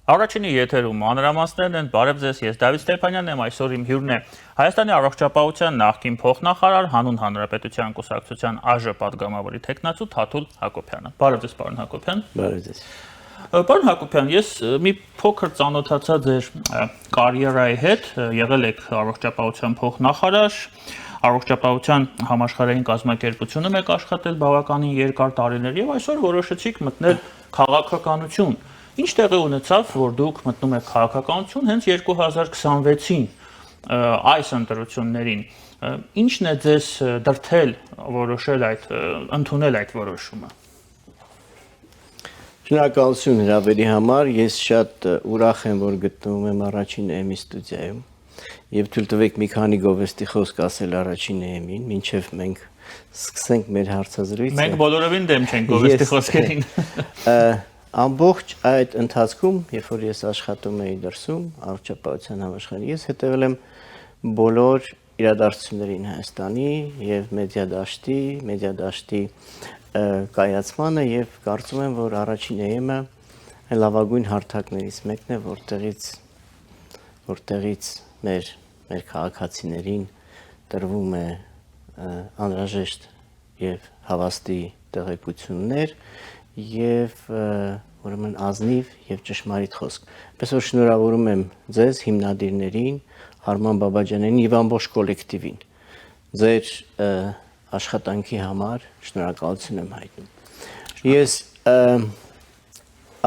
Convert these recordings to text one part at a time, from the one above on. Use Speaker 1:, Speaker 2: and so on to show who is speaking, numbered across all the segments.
Speaker 1: Առաջինի եթերում մանրամասներն են, բարև ձեզ, ես Դավիթ Ստեփանյանն եմ, այսօր իմ հյուրն է Հայաստանի առողջապահության նախկին փոխնախարար, Հանուն Հանրապետության կուսակցության ԱԺ պատգամավորի թեկնածու Թաթուլ Հակոբյանը։ Բարև ձեզ, պարոն Հակոբյան։
Speaker 2: Բարև ձեզ։
Speaker 1: Պարոն Հակոբյան, ես մի փոքր ծանոթացա ձեր կարիերայի հետ, եղել եք առողջապահության փոխնախարար, առողջապահության համաշխարհային կազմակերպությունում եք աշխատել բավականին երկար տարիներ եւ այսօր որոշեցիք մտնել քաղաքականություն։ Ինչ տեղի ունեցավ, որ դուք մտնում եք քաղաքականություն հենց 2026-ին այս ընտրություններին։ Ինչն է ձեզ դրդել որոշել ընդունել այդ որոշումը։
Speaker 2: Շնորհակալություն հրավերի համար։ Ես շատ ուրախ եմ, որ գտնվում եմ առաջին էմի ստուդիայում եւ թույլ տվեք մի քանի գովեստի խոսք ասել առաջին էմին, մինչեւ մենք սկսենք մեր հարցազրույցը։
Speaker 1: Մենք բոլորովին դեմ չենք գովեստի խոսքերին։
Speaker 2: Ամբողջ այդ ընթացքում, երբ որ ես աշխատում էի դրսում, առողջապահության համաշխարհային, ես հետևել եմ բոլոր իրադարձություններին Հայաստանի եւ մեդիադաշտի կայացմանը եւ կարծում եմ, որ առաջին էմը լավագույն հարթակներից մեկն է, որտեղից մեր քաղաքացիներին տրվում է անհրաժեշտ եւ հավաստի տեղեկություններ եւ ուրեմն ազնիվ եւ ճշմարիտ խոսք։ Պես որ շնորհավորում եմ ձեզ հիմնադիրներին, Արման Բաբաջանյանին եւ ամբողջ կոլեկտիվին։ Ձեր աշխատանքի համար շնորհակալություն եմ հայտնում։ Ես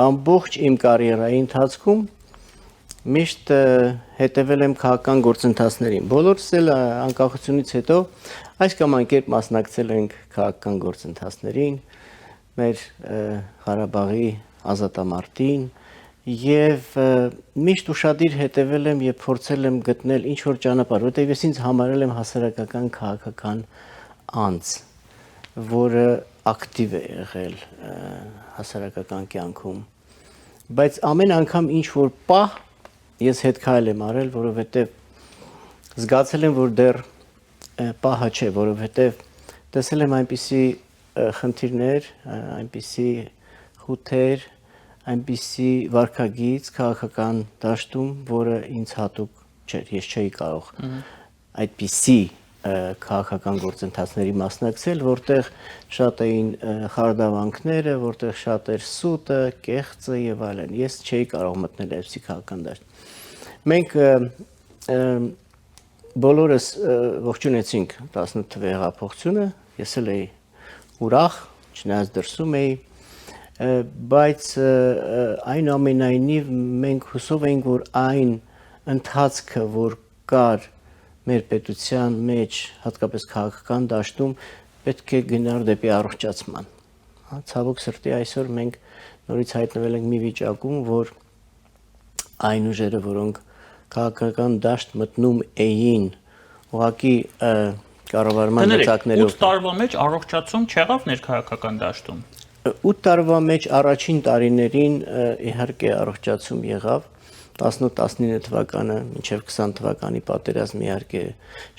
Speaker 2: ամբողջ իմ կարիերայի ընթացքում միշտ հետևել եմ քաղաքական գործընթացներին։ Բոլորս էլ անկախությունից հետո այս կամ այն կերպ մասնակցել ենք քաղաքական գործընթացներին, մեր Ղարաբաղի ազատամարտին եւ միշտ ուշադիր հետևել եմ եւ փորձել եմ գտնել ինչ որ ճանապարհ, որտեղ ես ինձ համարել եմ հասարակական քաղաքական անձ, որը ակտիվ է եղել հասարակական կյանքում, բայց ամեն անգամ ինչ որ պահ ես հետ քայլ եմ արել, որովհետեւ զգացել եմ, որ դեռ պահը չէ, որովհետեւ տեսել եմ այնպիսի խնդիրներ, այնպիսի խութեր, այնպիսի վարքագիծ քաղաքական դաշտում, որը ինձ հատուկ չէր, ես չէի կարող այդպիսի քաղաքական գործընթացների մասնակցել, որտեղ շատ էին խարդավանքները, որտեղ շատ էր սուտը, կեղծը եւ այլն։ Ես չէի կարող մտնել այդպիսի քաղաքական դաշտ։ Մենք բոլորս ողջունեցինք 18 թվականի հեղափոխությունը, ես էլ էի ուրախ, չնայած դրսում էի, բայց այնուամենայնիվ մենք հուսով էինք, որ այն ընթացքը, որ կար մեր պետության մեջ, հատկապես քաղաքական դաշտում, պետք է գնար դեպի առողջացման։ Ցավոք սրտի այսօր մենք նորից հայտնվել ենք մի վիճակում, որ այն ուժերը, որոնք քաղաքական դաշտ մտնում էին, ուղղակի կառավարման լծակներով
Speaker 1: 8 տարվա մեջ առողջացում չեղավ ներքաղաքական դաշտում։
Speaker 2: 8 տարվա մեջ առաջին տարիներին իհարկե առողջացում եղավ, 18-19 թվականը մինչև 20 թվականի պատերազմը իհարկե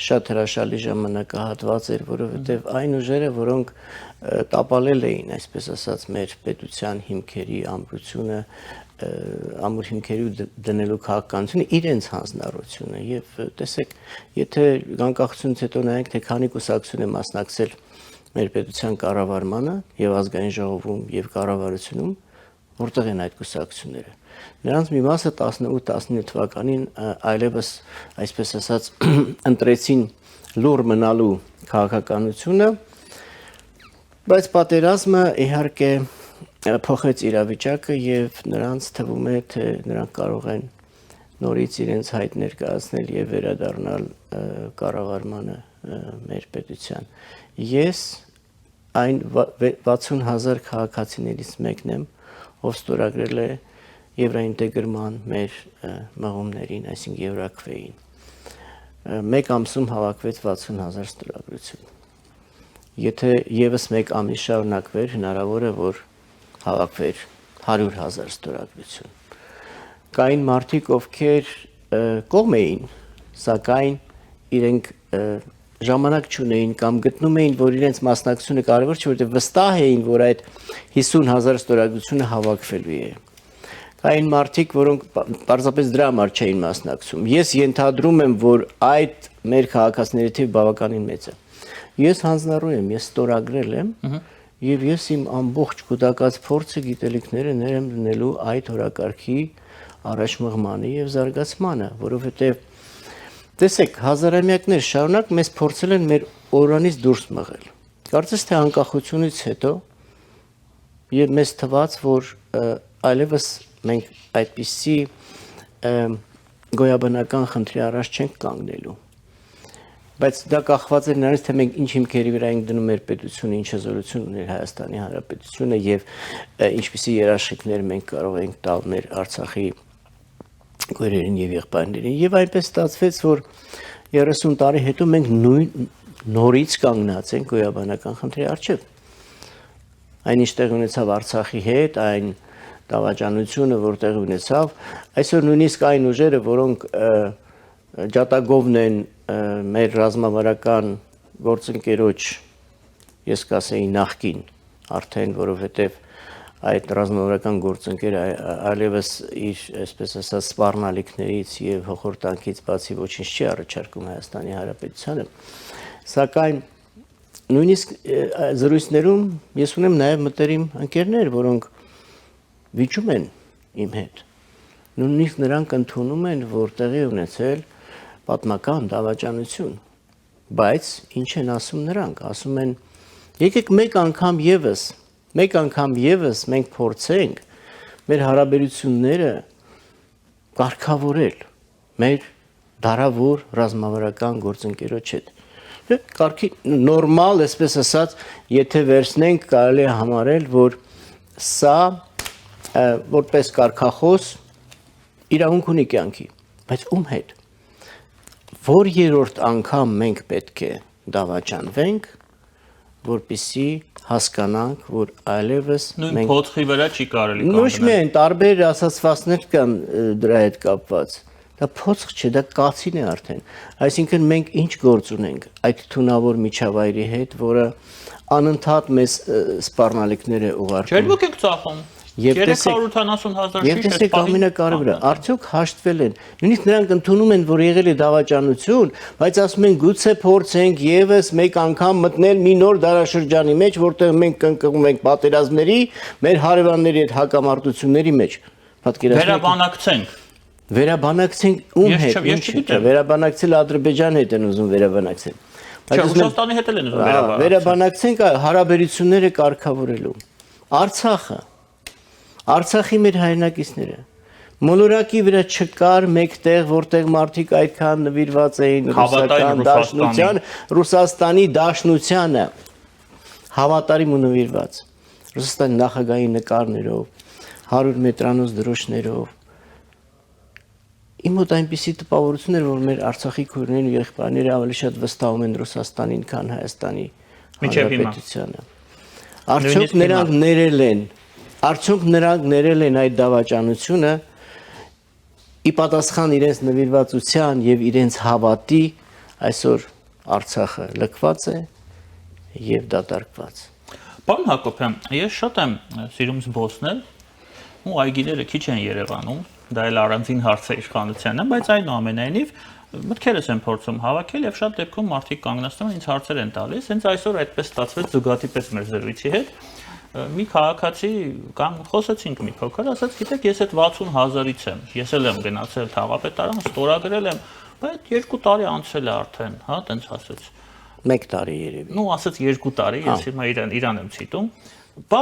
Speaker 2: շատ հրաշալի ժամանակահատված էր, որովհետև այն ուժերը, որոնք տապալել էին, այսպես ասած, մեր պետության հիմքերի ամրությունը, ամուր հիմքերի դնելու քաղաքականությունը իրենց հանձնառությունը եւ տեսեք, եթե անկախությունից հետո նայենք, թե քանի կուսակցություն է մասնակցել մեր պետության կառավարմանը եւ ազգային ժողովում եւ կառավարությունում, որտեղ են այդ կուսակցությունները։ Նրանց մի մասը 18-19 թվականին այլևս, այսպես ասած, ընտրեցին լուր մնալու քաղաքականությունը, բայց պատերազմը իհարկե փոխեց իրավիճակը եւ նրանց թվում է, թե նրանք կարող են նորից իրենց հայտ ներկայացնել եւ վերադառնալ կառավարմանը մեր պետության։ Ես այն 60,000 քաղաքացիներից մեկն եմ, ով ստորագրել է եվրոինտեգրման մեր մղումներին, այսինքն Եվրաքվեին։ Մեկ ամսում հավաքվեց 60,000 ստորագրություն։ Եթե եւս մեկ ամիս շարունակվեր, հնարավոր է, որ հավաքվեր 100,000 ստորագրություն։ Կային մարդիկ, ովքեր կողմ էին, սակայն իրենք ժամանակ չունեին կամ գտնում էին, որ իրենց մասնակցությունը կարևոր չէ, որովհետև վստահ էին, որ այդ 50,000 ստորագրությունը հավաքվելու է։ Այն մարդիկ, որոնք պարզապես դրա համար չէին մասնակցում։ Ես ենթադրում եմ, որ այդ մեր քաղաքացիների թիվը բավականին մեծ է։ Ես հանձնառու եմ, ես ստորագրել եմ, եւ ես իմ ամբողջ կուտակած փորձը գիտելիքները ներ եմ դնելու այդ օրակարգի առաջմղմանը եւ զարգացմանը, որովհետեւ տեսեք, հազարամյակներ շարունակ մեզ փորձել են մեր օրրանից դուրս մղել։ Կարծես թե անկախությունից հետո եւ մեզ թվաց, որ այլևս մենք այդպիսի գոյաբանական խնդրի առաջ չենք կանգնելու։ Բայց դա կախված է նրանից, թե մենք ինչ հիմքերի վրա ենք դնում մեր պետությունը, ինչ հզորություն ունի Հայաստանի Հանրապետությունը եւ ինչպիսի երաշխիքներ մենք կարող ենք տալ մեր Արցախի գույերին եւ եղբայրներին։ Եվ այնպես ստացվեց, որ 30 տարի հետո մենք նորից կանգնած ենք գոյաբանական խնդրի առջեւ։ Այնինչ տեղ ունեցավ Արցախի հետ, այն դավաճանությունը, որտեղ ունեցավ, այսօր նույնիսկ այն ուժերը, որոնք ջատագովն են մեր ռազմավարական գործընկերոջ, ես կասեի նախկին, արդեն որովհետև այդ ռազմավարական գործընկերը այլևս իր, այսպես ասած, սպառնալիքներից եւ հոխորտանքից բացի ոչինչ չի առաջարկում Հայաստանի Հանրապետությանը, սակայն նույնիսկ զրույցներում ես ունեմ նաեւ մտերիմ ընկերներ, որոնք վիճում են իմ հետ։ Նույնիսկ նրանք ընդունում են, որ տեղի ունեցել պատմական դավաճանություն, բայց ինչ են ասում նրանք, ասում են, եկեք մեկ անգամ եւս մենք փորձենք մեր հարաբերությունները կարգավորել մեր դարավոր ռազմավարական գործընկերոջ հետ։ Կարգի նորմալ, այսպես ասած, եթե վերցնենք, կարելի է համարել, որ սա որպես կարգախոս իրավունք ունի կյանքի, բայց ում հետ։ Որ երրորդ անգամ մենք պետք է դավաճանվենք, որպեսզի հասկանանք, որ այլևս
Speaker 1: նույն փոթխի վրա չի կարելի կանգնել։
Speaker 2: Ոչ միայն տարբեր ասացվածներ կան դրա հետ կապված։ Դա փոթխ չէ, դա կացին է արդեն։ Այսինքն մենք ինչ գործ ունենք այդ թունավոր միջավայրի հետ, որը անընդհատ մեզ սպառնալիքներ է ուղարկում։
Speaker 1: Չէ՞ ոք եք ծախում։ 380,000
Speaker 2: Եվ տեսեք ամենակարևորը, արդյոք հաշտվել են։ Նույնիսկ նրանք ընդունում են, որ եղել է դավաճանություն, բայց ասում են գուցե փորձենք եւս մեկ անգամ մտնել մի նոր դարաշրջանի մեջ, որտեղ մենք կընկնում ենք պատերազմների, մեր հարևանների հետ հակամարտությունների մեջ։
Speaker 1: Վերաբանակցենք։
Speaker 2: Վերաբանակցենք ում հետ։
Speaker 1: Ես չգիտեմ։
Speaker 2: Վերաբանակցել Ադրբեջանի հետ են ուզում վերաբանակցել։
Speaker 1: Չէ, Ռուսաստանի հետ են ուզում վերաբանակցել։
Speaker 2: Վերաբանակցենք հարաբերությունները կարգավորելու։ Արցախի մեր հայրենակիցները մոլորակի վրա չկար մեկտեղ, որտեղ մարդիկ այդքան նվիրված էին ռուսական դաշնության, Ռուսաստանի դաշնությանը, հավատարիմ ու նվիրված։ Ռուսաստանի նախագահի նկարներով, 100 մետրանոց դրոշներով։ Իմ մոտ այնպիսի տպավորություն էր, որ մեր Արցախի քույրերն ու եղբայրները ավելի շատ վստահում են Ռուսաստանին, քան Հայաստանի Հանրապետությանը։ Արդյոք նրանք ներել են այդ դավաճանությունը ի պատասխան իրենց նվիրվածության եւ իրենց հավատի, այսօր Արցախը լքված է եւ դատարկված։
Speaker 1: Պարոն Հակոբյան, ես շատ եմ սիրում զբոսնել, ու այգիները քիչ են Երևանում, դա էլ առանձին հարց է իշխանությանը, բայց այնուամենայնիվ մտքերս եմ փորձում հավաքել եւ շատ դեպքում մարդիկ կանգնացնում են ինձ հարցեր են տալիս, հենց այսօր այդպես ստացվեց զուգադի պես մեր զրույցի հետ։ Մի քաղաքացի կամ խոսեցինք մի փոքր, ասաց, գիտեք, ես այդ 60,000-ից եմ, ես էլ եմ գնացել Թաղապետարան, ստորագրել եմ, բայց 2 տարի անցել է արդեն, հա, տենց ասաց։
Speaker 2: 1 տարի երևի։
Speaker 1: Ну, ասաց 2 տարի, ես հիմա իրան եմ ցիտում։ Բա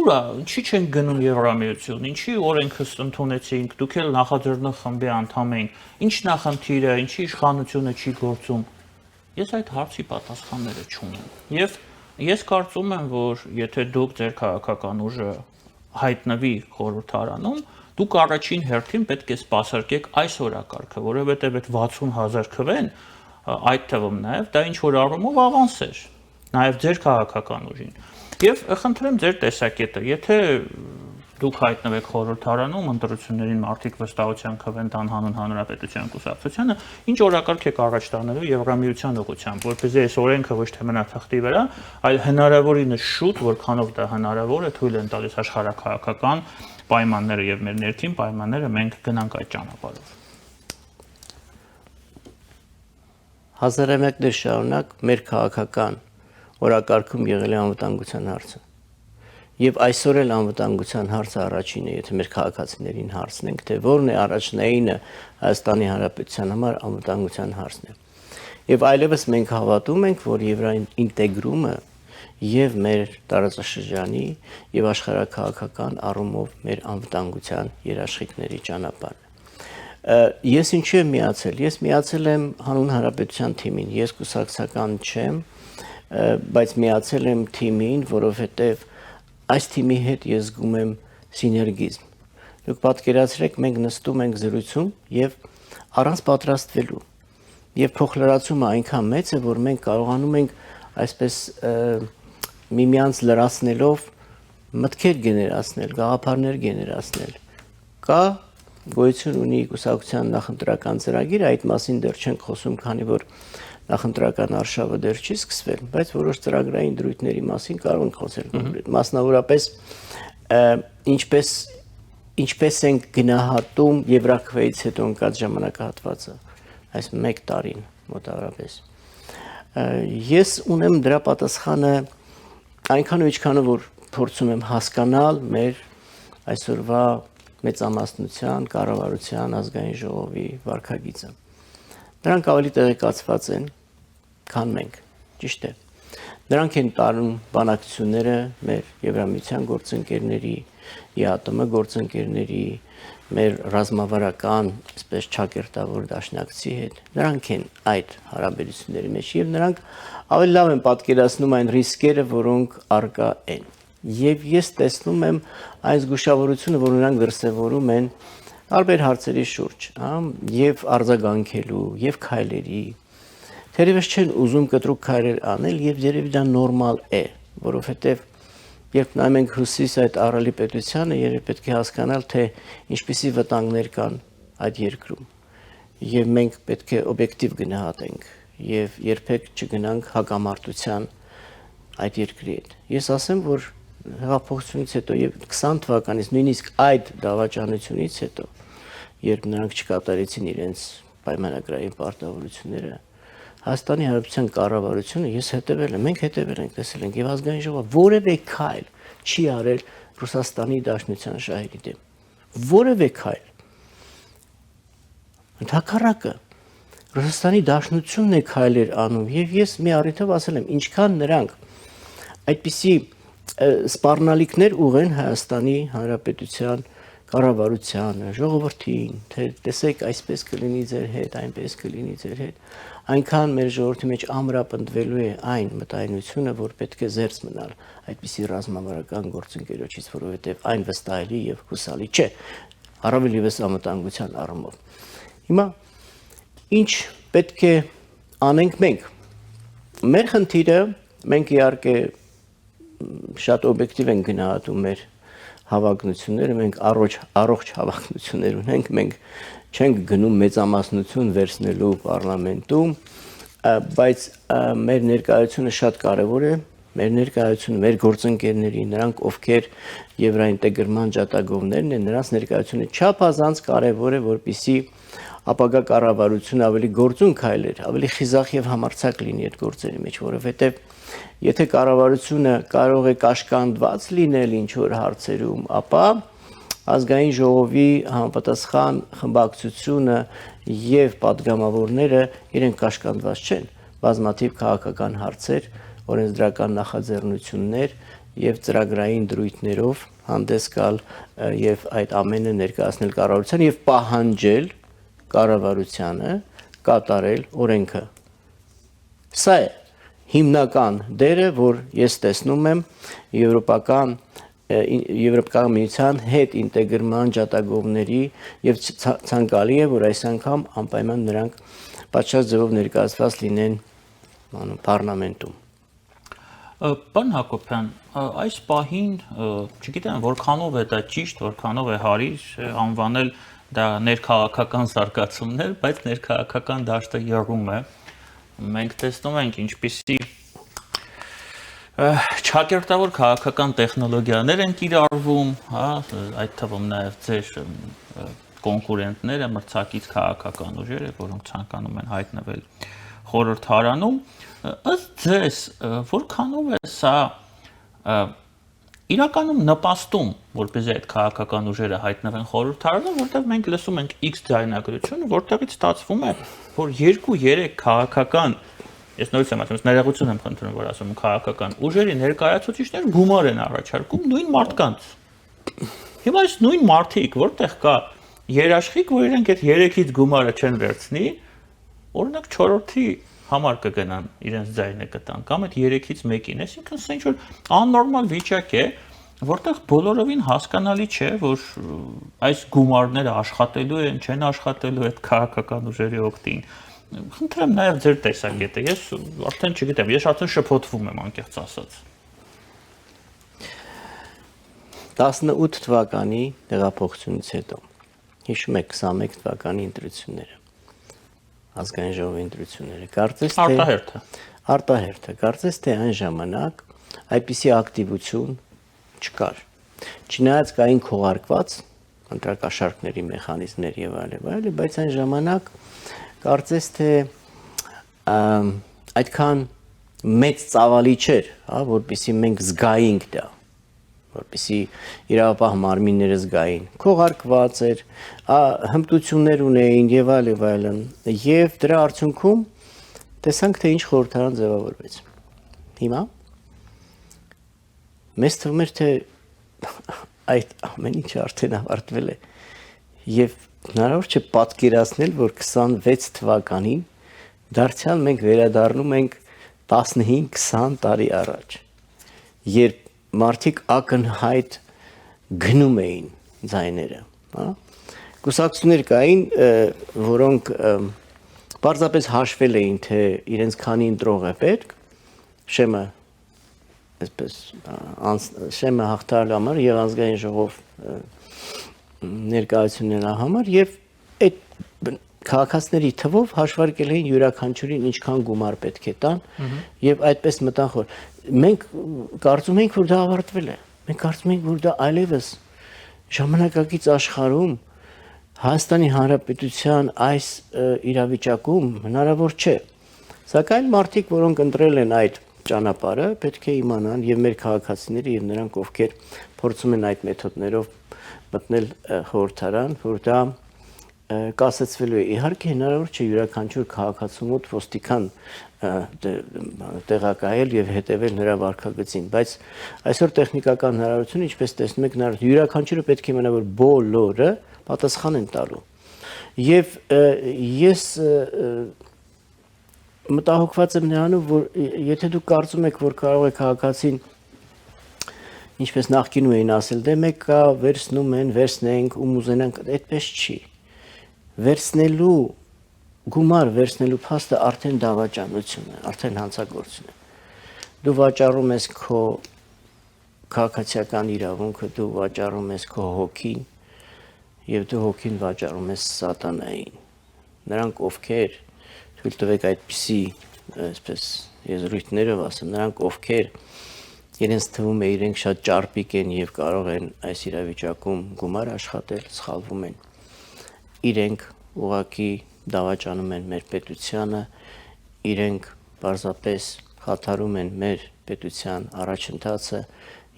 Speaker 1: ուրա, ինչի չեն գնում Եվրամիություն, ինչի օրենքս ընդունեցինք, դուք էլ նախաձեռնող խմբի անդամ եք, ինչ նախնդիրը, ինչի իշխանությունը չի գործում։ Ես այդ հարցի պատասխանները չունեմ։ Եվ ես կարծում եմ, որ եթե դուք ձեր քաղաքական ուժը հայտնվի խորհրդարանում, դուք առաջին հերթին պետք է սպասարկեք այս օրակարգը, որովհետև այդ 60,000 քվեն, այդ թվում նաև դա ինչ որ առումով ավանս էր, նաև ձեր քաղաքական ուժին։ Եվ խնդրեմ ձեր տեսակետը, եթե դուք հայտնվեք խորհրդարանում, ընտրություններին մարդիկ վստահության քվեն տան հանուն Հանրապետության կուսակցությանը, ինչ օրակարգ եք առաջ տանելու Եվրամիության ուղղությամբ, որպեսզի այս օրենքը ոչ թե մնա թղթի վրա, այլ հնարավորինս շուտ, որքանով դա հնարավոր է, թույլ են տալիս աշխարհաքաղաքական պայմանները եւ մեր ներքին պայմանները մենք գնանք այդ ճանապարհով։
Speaker 2: Հազարամյակներ շարունակ մեր քաղաքական օրակարգում եղել է անվտանգության հարցը։ Եվ այսօր էլ անվտանգության հարցը առաջինն է, եթե մեր քաղաքացիներին հարցնենք, թե որն է առաջնայինը Հայաստանի Հանրապետության համար անվտանգության հարցն է։ Եվ այլևս մենք հավատում ենք, որ եվրոինտեգրումը եւ մեր տարածաշրջանի եւ աշխարհակաղակական առումով մեր անվտանգության երաշխիքների ճանապարհն է։ Ես ինչու եմ միացել։ Ես միացել եմ հանուն հանրապետության թիմին։ Ես կուսակցական չեմ, բայց միացել եմ թիմին, որովհետեւ այս թիմի հետ ես զգում եմ սիներգիզմ։ Դուք պատկերացրեք, մենք նստում ենք զրույցում եւ առանց պատրաստվելու։ Եվ փոխլրացումը այնքան մեծ է, որ մենք կարողանում ենք այսպես միմյանց լրացնելով մտքեր գեներացնել, գաղափարներ գեներացնել։ Կա գոյություն ունի կուսակցության նախընտրական ծրագիր, այդ մասին դեռ չենք խոսում, քանի որ նախընտրական արշավը դեռ չի սկսվել, բայց որոշ ծրագրային դրույթների մասին կարող ենք խոսել կոնկրետ։ Մասնավորապես ինչպես ենք գնահատում Եվրաքվեից հետո ընկած ժամանակահատվածը, այս 1 տարին մոտավորապես։ Ես ունեմ դրա պատասխանը այնքան ու ինչքանով որ փորձում եմ հասկանալ մեր այսօրվա մեծամասնության, կառավարության, ազգային ժողովի վարքագիծը։ Նրանք ավելի տեղեկացված են, քան մենք, ճիշտ է։ Նրանք են տանում բանակցությունները մեր Եվրամիության գործընկերների, ԵԱՏՄ գործընկերների, մեր ռազմավարական, այսպես ճակերտավոր դաշնակցի հետ։ Նրանք են այդ հարաբերությունների մեջ եւ նրանք ավելի լավ են պատկերացնում այն ռիսկերը, որոնք արկա են։ Եվ ես տեսնում եմ այս զգուշավորությունը, որ նրանք դրսևորում են տարբեր հարցերի շուրջ, եւ արձագանքելու, եւ քայլերի։ Թերևս չեն ուզում կտրուկ քայլեր անել եւ երևի դա նորմալ է, որովհետեւ երբ նայում ենք հյուսիս այդ առալի պետությանը, երբ պետք է հասկանալ, թե ինչպիսի վտանգներ կան այդ երկրում։ Եվ մենք պետք է օբյեկտիվ գնահատենք եւ երբեք չգնանք հակամարտության այդ երկրի հետ։ Ես ասեմ, որ հեղափոխությունից հետո եւ 20 թվականից նույնիսկ այդ դավաճանությունից հետո, երբ նրանք չկատարեցին իրենց պայմանագրային պարտավորությունները, Հայաստանի Հանրապետության կառավարությունը ես հետևել եմ, մենք հետևել ենք, տեսել ենք եւ ազգային ժողովը որևէ քայլ չի արել Ռուսաստանի Դաշնության շահերի դեմ։ Որևէ քայլ։ Ընդհակառակը Ռուսաստանի Դաշնությունն է քայլեր անում եւ ես մի առիթով ասել եմ, ինչքան նրանք այդպիսի սպառնալիքներ ուղեն Հայաստանի Հանրապետության կառավարությանը, ժողովրդին, թե տեսեք այսպես կլինի ձեր հետ, այնպես կլինի ձեր հետ, այնքան մեր ժողովրդի մեջ ամրապնդվելու է այն մտայնությունը, որ պետք է զերծ մնալ այդպիսի ռազմավարական գործընկերոջից, որովհետև այն վստահելի եւ հուսալի չէ, առավել եւս անվտանգության առումով։ Հիմա ինչ պետք է անենք մենք։ Մեր խնդիրը մենք իհարկե շատ օբյեկտիվ ենք գնահատում մեր հավակնությունները, մենք առողջ հավակնություններ ունենք, մենք չենք գնում մեծամասնություն վերցնելու պարլամենտում, բայց մեր ներկայությունը շատ կարևոր է, մեր ներկայությունը, մեր գործընկերների, նրանք ովքեր եվրոինտեգրման ջատագովներն են, նրանց ներկայությունը չափազանց կարևոր է, որպեսզի ապագա կառավարությունը ավելի գործուն քայլեր, ավելի խիզախ եւ համարձակ լինի այդ գործերի մեջ, որովհետեւ եթե կառավարությունը կարող է կաշկանդված լինել ինչ որ հարցերում, ապա ազգային ժողովի համապատասխան խմբակցությունը եւ падգամավորները իրենք կաշկանդված չեն, բազմաթիվ քաղաքական հարցեր, օրենսդրական նախաձեռնություններ եւ ծրագրային դրույթներով հանդես գալ եւ այդ ամենը ներկայացնել կառավարության եւ պահանջել կառավարությանը կատարել օրենքը։ Սա է հիմնական դերը, որ ես տեսնում եմ եվրոպական միության հետ ինտեգրման ջատագովների եւ ցանկալի է, որ այս անգամ անպայման նրանք պատշաճ ձևով ներկայացված լինեն պարլամենտում։
Speaker 1: Պարոն Հակոբյան, այս պահին, չգիտեմ, որքանով է դա ճիշտ, որքանով է հարիր անվանել դա ներքաղաքական զարգացումներ, բայց ներքաղաքական դաշտը եռում է։ Մենք տեսնում ենք ինչպիսի Չակերտավոր քաղաքական տեխնոլոգիաներ են կիրառվում, հա, այդ թվում նաև ձեր կոնկուրենտները, մրցակից քաղաքական ուժերը, որոնք ցանկանում են հայտնվել խորհրդարանում, ըստ ձեզ, որքանով է սա իրականում նպաստում, որպեսզի այդ քաղաքական ուժերը հայտնվեն խորհրդարանում, որտեղ մենք լսում ենք X ձայնագրություն, որտեղից ստացվում է, որ 2-3 քաղաքական, ես նորից եմ ասում, ներողություն եմ խնդրում, որ ասում եմ քաղաքական ուժերի ներկայացուցիչներ գումար են առաջարկում նույն մարդկանց։ Հիմա այս նույն մարդիկ, որտեղ կա երաշխիք, որ իրենք այդ 3-ից գումարը չեն վերցնի, օրինակ 4-րդի համար կգնան իրենց ձայնը կտան, կամ այդ 3-ից մեկին, այսինքն սա ինչ-որ աննորմալ վիճակ է, որտեղ բոլորովին հասկանալի չէ, որ այս գումարները աշխատելու են, չեն աշխատելու այդ քաղաքական ուժերի օգտին։ Խնդրեմ նաև ձեր տեսակետը, ես արդեն չգիտեմ, ես արդեն շփոթվում եմ անկեղծ ասած։
Speaker 2: 18 թվականի տեղափոխությունից հետո, հիշում եք 21 թվականի ընտրությունները, ազգային ժողովի ընտրությունները, կարծես թե արտահերթը, կարծես թե այն ժամանակ այդպիսի ակտիվություն չկար։ Չնայած կային քողարկված ընտրակաշառքների մեխանիզմներ եւ այլն, բայց այն ժամանակ կարծես թե այդքան մեծ ծավալի չէր, հա, որպեսզի մենք զգայինք դա, որպեսզի իրավապահ մարմինները զգային, քողարկված էր, հմտություններ ունեին եւ այլն, եւ դրա արդյունքում տեսանք թե ինչ խորհրդարան ձևավորվեց։ Հիմա մեզ թվում էր թե այդ ամեն ինչը արդեն ավարտվել է եւ հնարավոր չէ պատկերացնել, որ 26 թվականին դարձյալ մենք վերադառնում ենք 15-20 տարի առաջ, երբ մարդիկ ակնհայտ գնում էին ձայները, հա։ Կուսակցություններ կային, որոնք պարզապես հաշվել էին, թե իրենց քանի ընտրող է պետք, շեմը այսպես շեմը հաղթարելու համար եւ ազգային ժողով ներկայացնելու համար եւ այդ քաղաքացիների թվով հաշվարկել էին յուրաքանչյուրին ինչքան գումար պետք է տան եւ այդպես մտան խոր։ Մենք կարծում ենք, որ դա ավարտվել է։ Մենք կարծում ենք, որ դա այլևս ժամանակակից աշխարհում Հայաստանի Հանրապետության այս իրավիճակում հնարավոր չէ։ Սակայն մարդիկ, որոնք ընտրել են այդ ճանապարհը, պետք է իմանան եւ մեր քաղաքացիները եւ նրանք, ովքեր փորձում են այդ մեթոդներով մտնել խորհրդարան, որ դա կասեցվելու է։ Իհարկե հնարավոր չէ յուրաքանչյուր քաղաքացու մոտ ոստիկան տեղակայել եւ հետեւել նրա վարքագծին, բայց այսօր տեխնիկական հնարավորությունը, ինչպես տեսնում եք, յուրաքանչյուրը պետք է իմանա, որ բոլորը պատասխան են տալու։ Եվ ես մտահոգված եմ նրանով, որ եթե դուք կարծում եք, որ կարող է քաղաքացին, ինչպես նախկինում էին ասել, դե մեկ կա, վերցնում են, վերցնենք, ում ուզենանք, այդպես չի։ Վերցնելու գումար վերցնելու փաստը արդեն դավաճանություն է, արդեն հանցագործություն է։ Դու վաճառում ես քո քաղաքացիական իրավունքը, դու վաճառում ես քո հոգին եւ դու հոգին վաճառում ես սատանային։ Նրանք ովքեր թույլ տվեք այդպիսի, այսպես եզրույթներով ասեմ, նրանք ովքեր իրենց թվում է իրենք շատ ճարպիկ են եւ կարող են այս իրավիճակում գումար աշխատել, սխալվում են։ Իրենք ուղղակի դավաճանում են մեր պետությանը, իրենք պարզապես խաթարում են մեր պետության առաջընթացը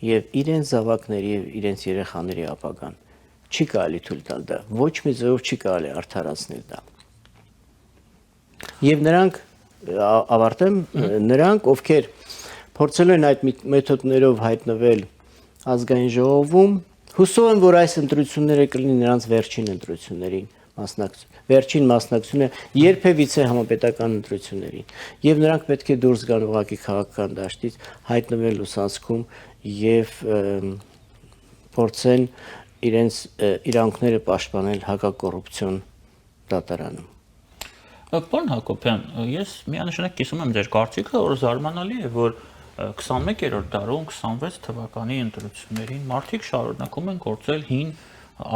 Speaker 2: եւ իրենց զավակների եւ իրենց երեխաների ապագան։ Չի կարելի թույլ տալ դա, ոչ մի ձևով չի կարելի արդարացնել դա։ Եվ նրանք, ավարտեմ, նրանք, ովքեր փորձել են այդ մեթոդներով հայտնվել ազգային ժողովում, հուսով եմ, որ այս ընտրությունները կլինի նրանց վերջին ընտրություններին վերջին մասնակցությունը երբևիցե համապետական ընտրություններին եւ նրանք պետք է դուրս գան ուղղակի քաղաքական դաշտից, հայտնվել լուսանցքում եւ փորձեն իրենց իրանքները պաշտպանել հակակոռուպցիոն դատարանում։
Speaker 1: Պարոն Հակոբյան, ես միանշանակ կիսում եմ ձեր կարծիքը, որ զարմանալի է, որ 21-րդ դարում 26 թվականի ընտրություններին մարդիկ շարունակում են գործել հին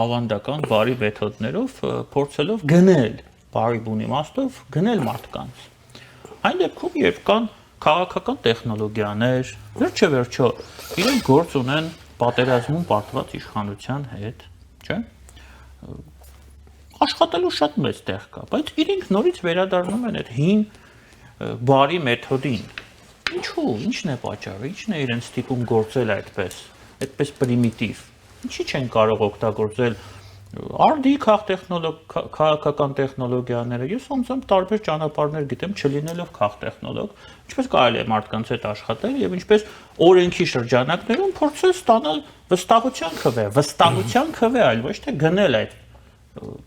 Speaker 1: ավանդական բարի մեթոդներով, փորձելով գնել բարի բուն իմաստով, գնել մարդկանց։ Այն դեպքում, երբ կան քաղաքական տեխնոլոգիաներ, վերջը իրենք գործ ունեն պատերազմում պարտված իշխանության հետ, չէ՞։ Աշխատելու շատ մեծ տեղ կա, բայց իրենք նորից վերադառնում են այդ հին բարի մեթոդին։ Ինչու՞, ինչն է պատճառը, ինչն է իրենց ստիպում գործել այդպես պրիմիտիվ։ Ինչի՞ չեն կարող օգտագործել արդի քաղաքական տեխնոլոգիաները։ Ես ոնց տարբեր ճանապարհներ գիտեմ, չլինելով քաղտեխնոլոգ, ինչպես կարելի է մարդկանց հետ աշխատել եւ ինչպես օրենքի շրջանակներում փորձել ստանալ վստահության քվե, այլ ոչ թե գնել այդ,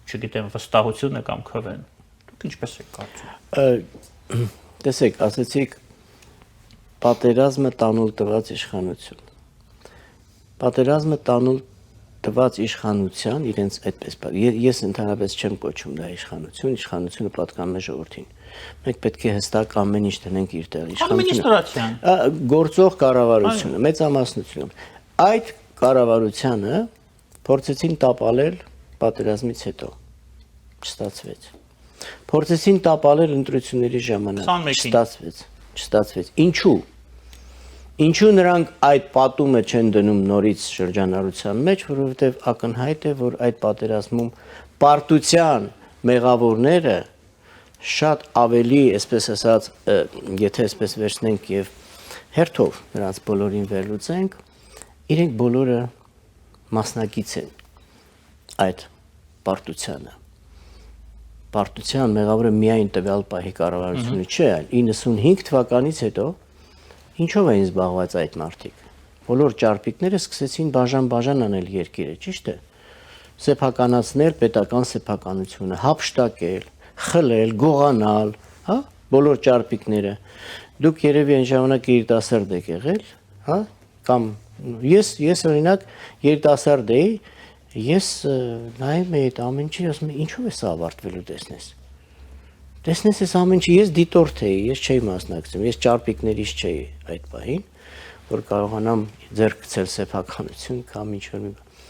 Speaker 1: չգիտեմ, վստահությունը կամ քվեն։ Դուք ինչպես եք կարծում։
Speaker 2: Տեսեք, ասեցիք պատերազմը տանուլ տված իշխանություն։ Պատերազմը տանուլ տված իշխանության իրենց այդպես ես ընդհանրապես չեմ կոչում դա իշխանությունը պատկանում է ժողովրդին։ Մենք պետք է հստակ ամեն ինչ դնենք իր տեղ
Speaker 1: իշխանությունը
Speaker 2: գործող կառավարությունը մեծամասնություն այդ կառավարությանը փորձեցին տապալել պատերազմից հետո չստացվեց փորձեցին տապալել ընտրությունների ժամանակ չստացվեց Ինչու նրանք այդ պատումը չեն դնում նորից շրջանառության մեջ, որովհետև ակնհայտ է, որ այդ պատերազմում պարտության մեղավորները շատ ավելի, այսպես ասած, եթե այսպես վերցնենք եւ հերթով նրանց բոլորին վերլուծենք, իրենք բոլորը մասնակից են այդ պարտությանը։ Պարտության մեղավորը միայն տվյալ պահի կառավարությունը չէ, այլ 95 թվականից հետո Ինչով էին զբաղված այդ մարդիկ։ Բոլոր ճարպիկները սկսեցին բաժան անել երկիրը, ճիշտ է։ Սեփականացնել պետական սեփականությունը, հափշտակել, խլել, գողանալ, հա, բոլոր ճարպիկները։ Դուք երևի այն ժամանակ երիտասարդ եք եղել, հա, կամ ես օրինակ երիտասարդ էի, ես նայում էի այդ ամեն ինչը, ասում եմ, ինչով է սա ավարտվելու Տեսնես ես ամեն ինչի, ես դիտորդ էի, ես չէի մասնակցում, ես ճարպիկներից չէի այդ պահին, որ կարողանամ ձեռք գցել սեփականություն կամ ինչ-որ մի բան։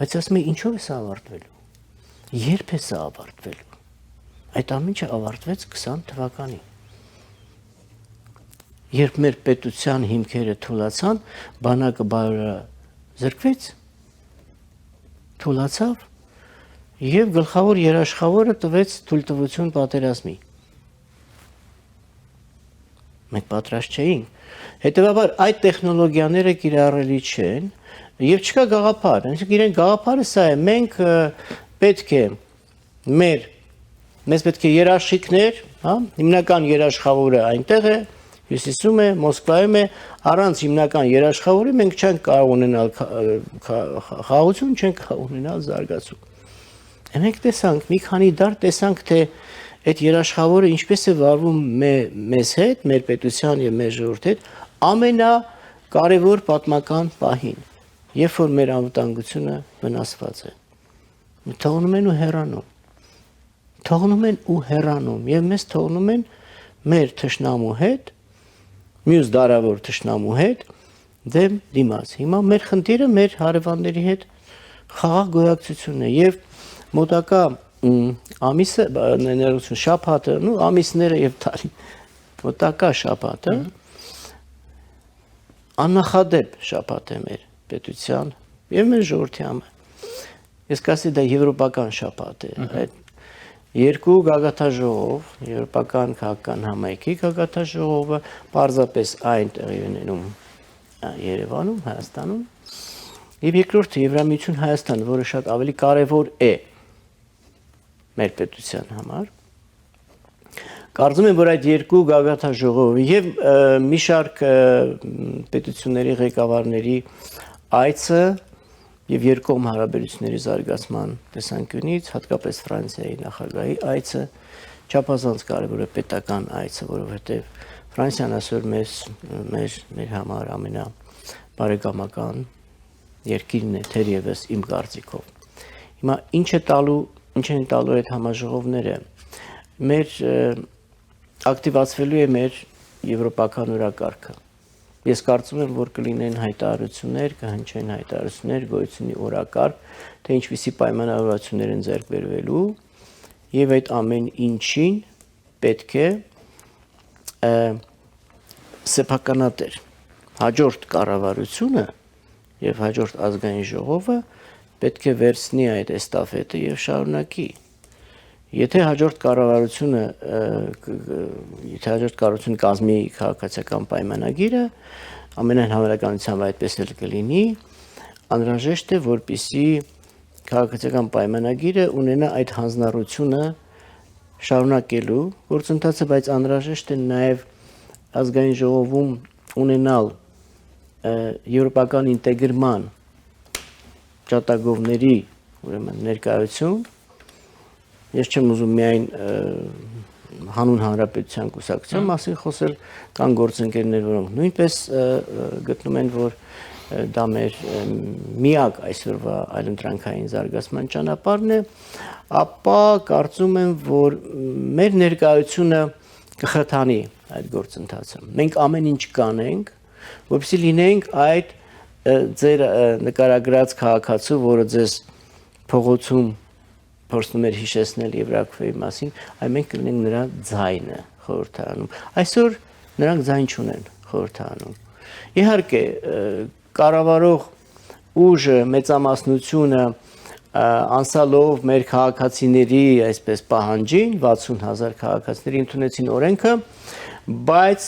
Speaker 2: Բայց ասում եմ, ինչով է սա ավարտվելու։ Երբ է սա ավարտվելու։ Այդ ամեն ինչը ավարտվեց 20 թվականին։ Երբ մեր պետության հիմքերը թուլացան, բանակը զրկվեց, թուլացավ Եվ գլխավոր երաշխավորը տվեց թույլտվություն պատերազմի։ Մենք պատրաստ չէինք։ Հետևաբար այդ տեխնոլոգիաները կիրառելի չեն եւ չկա գաղափար։ Իրեն գաղափարը սա է, մենք պետք է մեզ պետք է երաշխիքներ, հա, հիմնական երաշխավորը այնտեղ է, հյուսիսում է, Մոսկվայում է, առանց հիմնական երաշխավորի մենք չենք կարող ունենալ խաղաղություն, չենք կարող ունենալ զարգացում։ Մենք տեսանք, մի քանի դար տեսանք, թե այդ երաշխավորը ինչպես է վարվում մեզ հետ, մեր պետության եւ մեր ժողովրդի հետ, ամենակարևոր պատմական պահին, երբ որ մեր անվտանգությունը վնասված է։ Թողնում են ու հեռանում եւ մեզ թողնում են մեր թշնամու հետ, մյուս դարավոր թշնամու հետ դեմ դիմաց։ Հիմա մեր խնդիրը մեր հարևանների հետ խաղաղ գոյակցությունն է եւ մոտակա ամիսը ներողություն շաբաթը, ամիսները եւ տարի մոտակա շաբաթը աննախադեպ շաբաթ է մեր պետության եւ մեր ժողովրդի համար։ Ես կասեի դա եվրոպական շաբաթ է, այդ երկու գագաթաժողով, եվրոպական քաղաքական համայնքի գագաթաժողովը պարզապես այն տեղի ունենում Երևանում, Հայաստանում եւ երկրորդը Եվրամիություն Հայաստան, որը շատ ավելի կարեւոր է մեր պետության համար կարծում եմ որ այդ երկու գագաթաժողովը եւ մի շարք պետությունների ղեկավարների այցը եւ երկկողմ հարաբերությունների զարգացման տեսանկյունից հատկապես Ֆրանսիայի նախագահի այցը չափազանց կարեւոր է պետական այցը որովհետեւ Ֆրանսիան այսօր մեր համար ամենաբարեկամական երկիրն է թերևս իմ կարծիքով հիմա ինչ են տալու այդ համաժողովները մեր ակտիվացվելու է մեր եվրոպական օրակարգը ես կարծում եմ որ կլինեն հայտարարություններ կհնչեն հայտարարություններ գոյությունի օրակարգ թե ինչպիսի պայմանավորվածություններ են ձեռք բերվելու եւ այդ ամեն ինչին պետք է սեփականատեր։ Հաջորդ կառավարությունը եւ հաջորդ ազգային ժողովը պետք է վերցնի այդ էստաֆետը եւ շարունակի։ Եթե հաջորդ կառավարությունը կազմի քաղաքացիական պայմանագիրը, ամենայն հավանականությամբ այդպես էլ կլինի, անհրաժեշտ է, որպեսզի քաղաքացիական պայմանագիրը ունենա այդ հանձնառությունը շարունակելու գործընթացը, բայց անհրաժեշտ է նաև ազգային ժողովում ունենալ եվրոպական ինտեգրման ճատագովների ուրեմն ներկայություն։ Ես չեմ ուզում միայն հանուն հանրապետության կուսակցության մասին խոսել, կան գործընկերներ, որոնք նույնպես գտնում են, որ դա մեր միակ այսօրվա այլընտրանքային զարգացման ճանապարհն է, ապա կարծում եմ, որ մեր ներկայությունը կխթանի այդ գործընթացը։ Մենք ամեն ինչ կանենք, որպեսզի լինենք այդ ձեր նկարագրած քաղաքացու, որը ձեզ փողոցում փորձում էր հիշեցնել Եվրաքվեի մասին, այլ մենք կլինենք նրա ձայնը խորհրդարանում։ Այսօր նրանք ձայն չունեն խորհրդարանում։ Իհարկե, կառավարող ուժը, մեծամասնությունը անցալով մեր քաղաքացիների այսպես պահանջին, 60,000 քաղաքացիների ընդունեցին օրենքը, բայց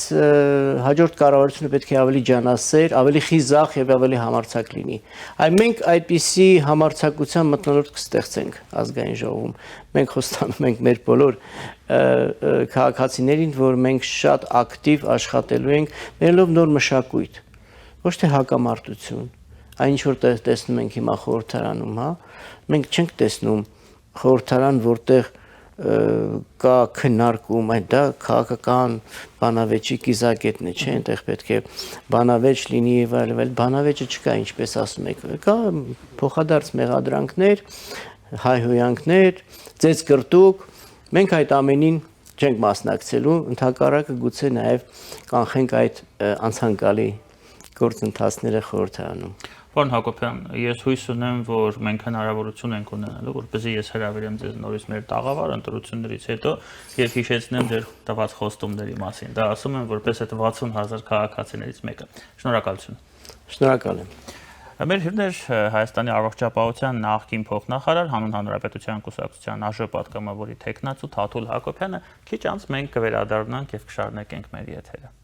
Speaker 2: հաջորդ կառավարությունը պետք է ավելի ջանասեր, ավելի խիզախ եւ ավելի համարձակ լինի։ Այ մենք այդպիսի համարձակության մթնոլորտ կստեղծենք ազգային ժողովում։ Մենք խոստանում ենք մեր բոլոր քաղաքացիներին, որ մենք շատ ակտիվ աշխատելու ենք, ներելով նոր մշակույթ, ոչ թե հակամարտություն, այն ինչ որ տեսնում ենք հիմա խորհրդարանում, հա, մենք չենք տեսնում խորհրդարան, որտեղ կա քննարկում, այդ դա քաղաքական բանավեճի կիզակետն է, չէ՞, այնտեղ պետք է բանավեճ լինի եւ այլ, բանավեճը չկա, ինչպես ասում եք, կա փոխադարձ մեղադրանքներ, հայհոյանքներ, ծեծ կրտուկ, մենք այդ ամենին չենք մասնակցելու, ընդհակառակը գուցե նաեւ կանխենք այդ անցանկալի գործընթացները խորհրդարանում։
Speaker 1: Պարոն Հակոբյան, ես հույս ունեմ, որ մենք հնարավորություն ենք ունենալու, որպեսզի ես հրավիրեմ ձեզ նորից մեր տաղավար ընտրություններից հետո եւ հիշեցնեմ ձեր տված խոստումների մասին։ Դա ասում եմ, որպես այդ 60,000 քաղաքացիներից մեկը։ Շնորհակալություն։
Speaker 2: Շնորհակալ եմ։
Speaker 1: Մեր հյուրն էր Հայաստանի առողջապահության նախկին փոխնախարար, հանուն հանրապետության կուսակցության ԱԺ պատգամավորի թեկնածու Թաթուլ Հակոբյանը։ Քիչ անց մենք կվերադառնանք եւ կշարունակենք մեր եթերը։